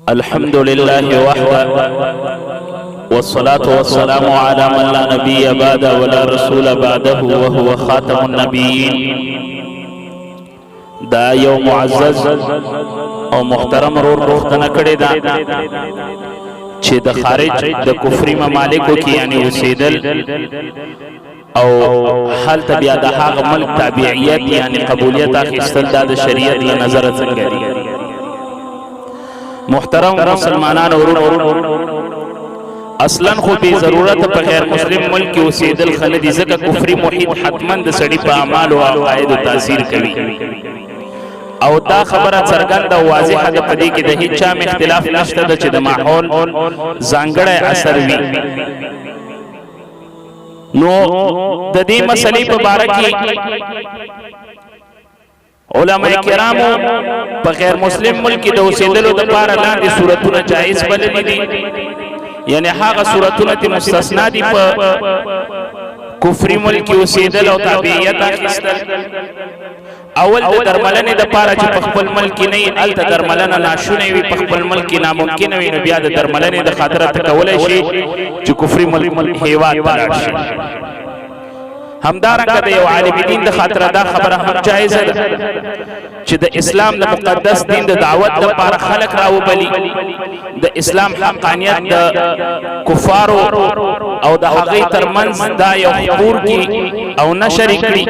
الحمد لله وحده والصلاة والسلام على من لا نبي بعده ولا رسول بعده وهو خاتم النبيين. دا یو معزز او محترم روختنه کړی دا چې د خارج د کفري ممالکو کې یعنی اوسېدل او حالت بیا د هغه ملک تابعیت یعنی قبولیت اخیستل دا د شریعت له نظره څنګه دي. محترم مسلمانان اصلا خو به ضرورت په غیر مسلم ملک کې اوسېدل خلک دي ځکه کفري محیط حتما د سړي په اعمال او عقاید تاثیر کوي او دا خبره څرګنده او واضحه ده په دې کې د هیڅ چا اختلاف نشته چې د ماحول ځانګړی اثر وي. نو د دې مسلې په باره کې علماء کرامو په غیر مسلم ملک کې د اوسېدلو لپاره لاندې صورتونه جایز بللي دي، یعنی هغه صورتونه چې مستثنا دي په کفري ملک کې اوسېدل او تابعیت اخیستل. اول د درملنې دپاره چې په خپل ملک کې نه وي هلته درملنه ناشونې وي، په خپل ملک کې ناممکنه وي، نو بیا د درملنې د خاطره ته کولی شي چې کفري ملک هېواد ته لاړ شي. همدارنګه د یو عالم دین د خاطره دا خبره هم جایزه ده چې د اسلام د مقدس دین د دعوت لپاره خلک راوبلي، د اسلام حقانیت د کفارو او د هغوی ترمنځ دا یو خپور کړي او نشر کړي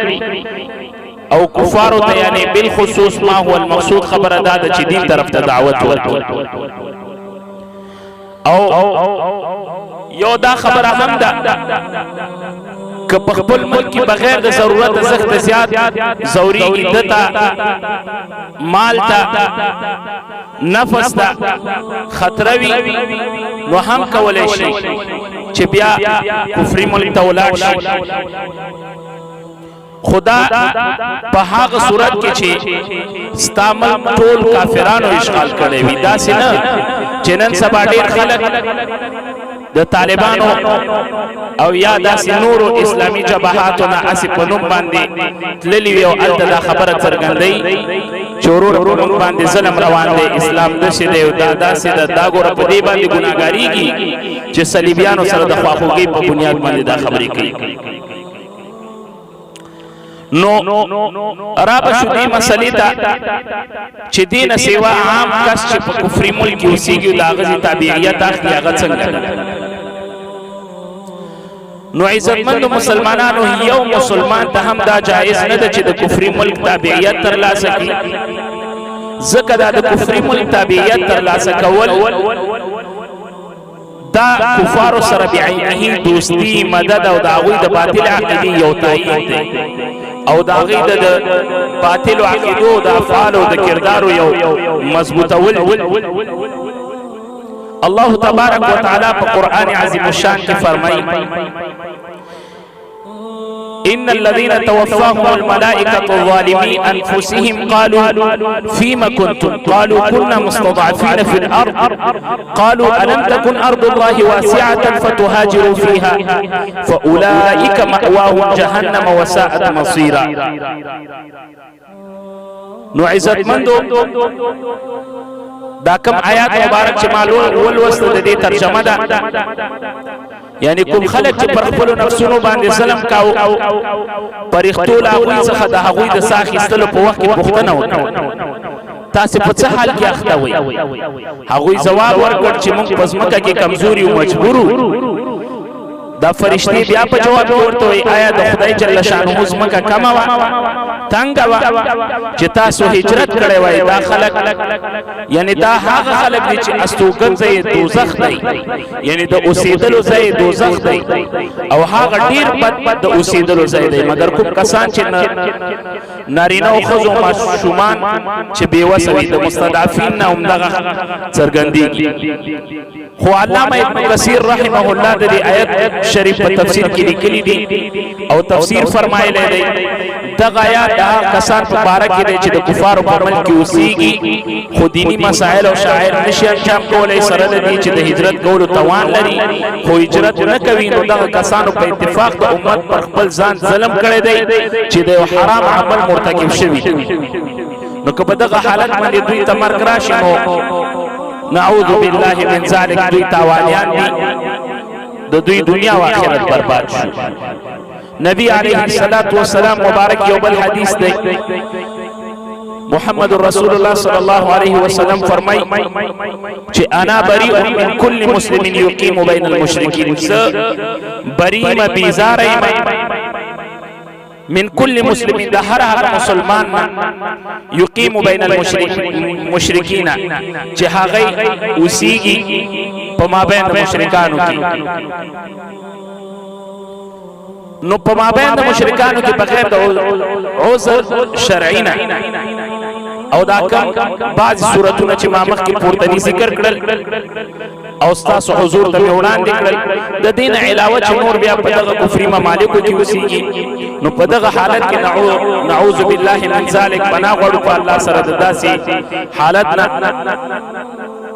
او کفارو ته یعنی بالخصوص ما هو المقصود خبره دا ده چې دین طرف ته دعوت ورکړي. او یو دا خبره هم ده که په خپل ملک کې بغیر د ضرورت سخت زیات زوري دتا مال ته نفس ته خطروي نو هم کولای شي چې بیا کفري ملک ته ولاړ شي. خدا په هغه صورت کې چې ستا ملک ټول کافرانو اشغال کړی وي، داسې نه چې نن سبا ډېر خلک د طالبانو او یا داسې نورو اسلامي جبهاتو نه هسې په نوم باندې تللي وي او هلته دا خبره څرګندوي چې ورور په نوم باندې ظلم روان دی، اسلام داسې دی او دا داسې ده، دا ګوره په دې باندې ګناهګارېږي چې صلیبیانو سره د خواخوږۍ په بنیاد باندې دا خبرې کوي. نو را به شو دې مسلې ته چې دې نه سوا عام کس چې په کفري ملک کې اوسېږي د هغه تابعیت اخلي هغه څنګه ده. نو عزتمندو مسلمانانو یو مسلمان ته هم دا جایز نه ده چې د کفري ملک تابعیت ترلاسه کړي، ځکه دا د کفري ملک تابعیت ترلاسه کول دا کفارو سره بعینه دوستی مدد او د هغوی د باطل عقیدې یو تایید دی او د هغوی د باطلو عقیدو د افعالو د کردارو یو مضبوطول. الله تبارک و تعالی په قرآن عظیم الشان کې فرمایي ان الذين توفاهم الملائكة ظالمي انفسهم قالوا فيما كنتم قالوا كنا مستضعفين في الارض قالوا الم تكن ارض الله واسعة فتهاجروا فيها فاولئك مأواهم جهنم وساءت مصيرا. نو عزت مندو دا کم آیات مبارک چې معلوم ولوست د دې ترجمه ده، یعنی کوم خلک چې پر خپلو نفسونو باندې ظلم کاوه پرښتو له هغوی څخه د هغوی د ساه اخیستلو په وخت کې پوښتنه وکړه تاسې په څه حال کې اخته وئ؟ هغوی ځواب ورکړ چې موږ په ځمکه کې کمزوري او مجبور وو. دا فرشتې بیا په جواب کې ورته وایي آیا د خدای جل شانه ځمکه کمه وه تنګه وه چې تاسو هجرت کړی وای؟ دا خلک یعنی دا هغه خلک دي چې استوګن ځای دوزخ دی، یعنی د اوسېدلو ځای دوزخ دی او هغه ډېر بد د اوسېدلو ځای دی، مګر کوم کسان چې نارینه او ښځو ماشومان چې بېوسه وي د مستضعفین نه همدغه څرګندېږي. خو علامه ابن کثیر رحمه الله د دې آیت شریف په تفسیر کې لیکلي دي او تفسیر فرمایلی دی دغه آیات د هغه کسان په باره کې دی چې د کفارو په ملک کې اوسېږي خو دیني مسایل او شعائر نشي انجام کولی، سره د دې چې د هجرت کولو توان لري خو هجرت نه کوي، نو دغه کسانو په اتفاق د امت پر خپل ځان ظلم کړی دی چې د یو حرام عمل مرتکب شوي. نو که په دغه حالت باندې دوی ته مرګ راشي نو نعوذ بالله من ذلك دوی تاوانیان دي د دوی دنیا او آخرت برباد شو. نبی علیه الصلاۃ والسلام مبارک یو بل حدیث دی، محمد رسول الله صلی الله علیه وسلم فرمای چې انا بریء من کل مسلم یقیم بین المشرکین، بریء بیزار من کل مسلم د هر هغه مسلمان یقیم بین المشرکین چې هغه اوسیږي په مابین د مشرکانو کې. نو په مابین د مشرکانو کې بغیر د عذر شرعي نه او دا کم بعض صورتونه چې ما مخکې پورتني ذکر کړل او ستاسو حضور ته مې وړاندې کړل، د دین علاوه چې نور بیا په دغه کفري ممالکو کې اوسېږي، نو په دغه حالت کې نعوذ بالله من ذلک پناه غواړو په الله سره د داسې حالت نه.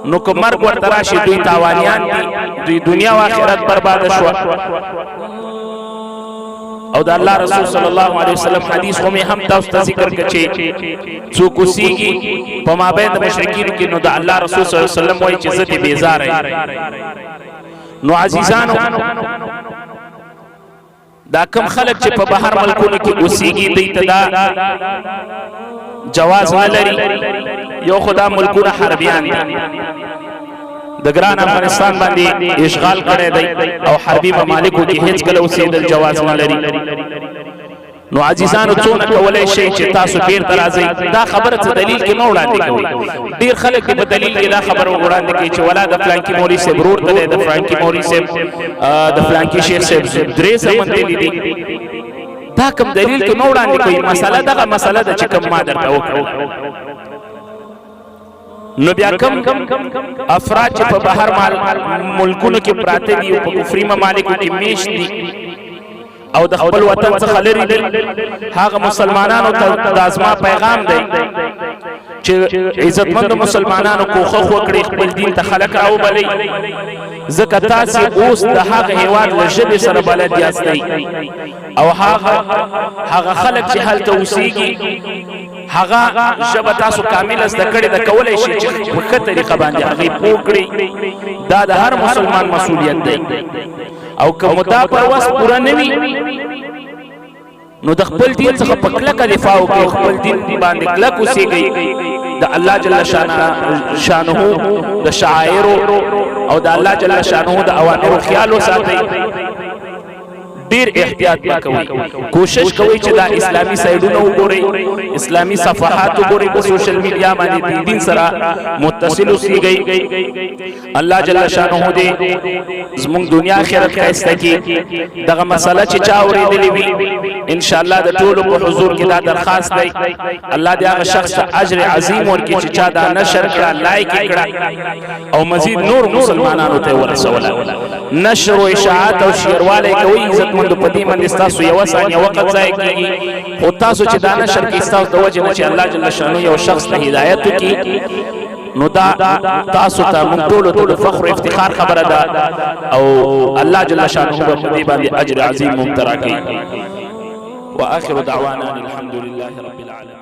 نو که مرګ ورته راشي دوی تاوانیان دي، دوی دنیا او آخرت برباده شوه. او د الله رسول صلی الله علیه وسلم حدیث هم تاسو ته ذکر کړ چې څوک اوسېږي په مابین د مشرکینو کې، نو د الله رسول صلی الله علیه وسلم وایي چې زه دې بیزار یم. نو عزیزانو دا کم خلک چې په بهر ملکونو کې اوسېږي دوی ته دا جواز نه لري. یو خدا ملکونه حربیان دي، د ګران افغانستان باندې اشغال کړی دی او حربي ممالکو کې هیڅ کله اوسېدل جواز نه لري. نو عزیزانو څونه کولای شي چې تاسو بیرته راځئ؟ دا خبره څه دلیل کې نه وړاندې کوي. ډېر خلک په دلیل کې دا خبره وړاندې کوي چې ولا د فلانکي مولوي صاحب ورور ته دی، د فلانکي مولوي صاحب د فلانکي شیخ صاحب درې زمن تللی دي. دا کوم دلیل کې نه وړاندې کوي. مسله دغه مسله ده چې کوم ما درته وکړه. نو بیا کم افراد چې په بهر ملکونو کې پراته دي او په کفري ممالکو کې میشت دي او د خپل وطن څخه لرې دي، هغه مسلمانانو ته د ازما پیغام دی چې عزتمندو مسلمانانو کوښښ وکړئ خپل دین ته خلک راوبلئ، ځکه تاسې اوس د هغه هېواد له ژبې سره بلد یاستئ او هغه خلک چې هلته اوسېږي هغه ژبه تاسو کامل زده کړې ده، کولی شي چې په ښه طریقه باندې هغې پوه کړئ. دا د هر مسلمان مسؤلیت دی. او که مو دا پر وس پوره نه وي نو د خپل دین څخه په کلکه دفاع وکړئ، خپل دین باندې کلک اوسېږئ، د الله جل شانه د شعایرو او د الله جل شانه د اوامرو خیال وساتئ. ډیر احتیاط وکوئ، کوشش کوئ چې دا اسلامي سایډونه وګورئ، اسلامي صفحات وګورئ، په سوشل میډیا باندې د دین سره متصل اوسئ. الله جل شانه دې زموږ دنیا آخرت ښایسته کړي. دغه مسله چې چا اورېدلې وي ان شاء الله د ټولو په حضور کې دا درخواست دی، الله دې هغه شخص ته اجر عظیم ورکړي چې چا دا نشر کړه، لایک یې کړه او مزید نور مسلمانانو ته ورسوله. نشر او اشاعت او شیروالی کوي عزتمندو، په دې باندې ستاسو یوه ثانیه وخت ضایع کېږي، خو تاسو چې دا نشر کوئ ستاسو د وجې نه چې الله جل شانه یو شخص ته هدایت وکړي، نو دا تاسو ته موږ ټولو ته د فخر او افتخار خبره ده او الله جل شانه به په دې باندې اجر عظیم ممترا کوي. واخر دعوانا الحمد لله رب العالمين.